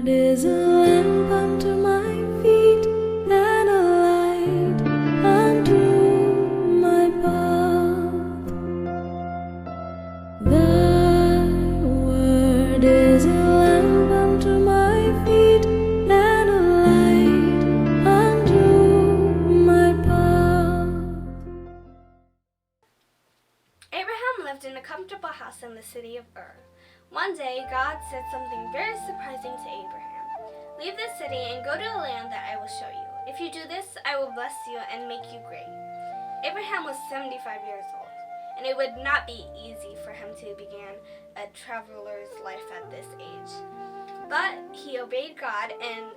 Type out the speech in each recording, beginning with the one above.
is a lamp unto my feet and a light unto my path. Thy word is a lamp unto my feet and a light unto my path. Abraham lived in a comfortable house in the city of Ur. One day, God said something very surprising to Abraham. Leave this city and go to a land that I will show you. If you do this, I will bless you and make you great. Abraham was 75 years old, and it would not be easy for him to begin a traveler's life at this age. But he obeyed God, and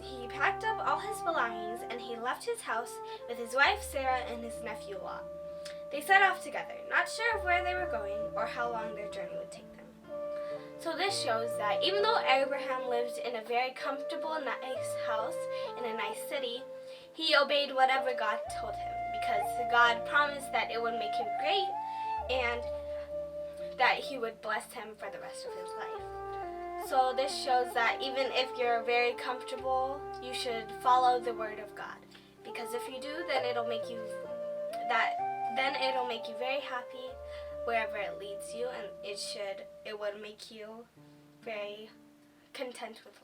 he packed up all his belongings, and he left his house with his wife Sarah and his nephew Lot. They set off together, not sure of where they were going or how long their journey would take them. So this shows that even though Abraham lived in a very comfortable, nice house in a nice city, he obeyed whatever God told him, because God promised that it would make him great and that he would bless him for the rest of his life. So this shows that even if you're very comfortable, you should follow the word of God, because if you do, then it'll make you very happy wherever it leads you, and it would make you very content with life.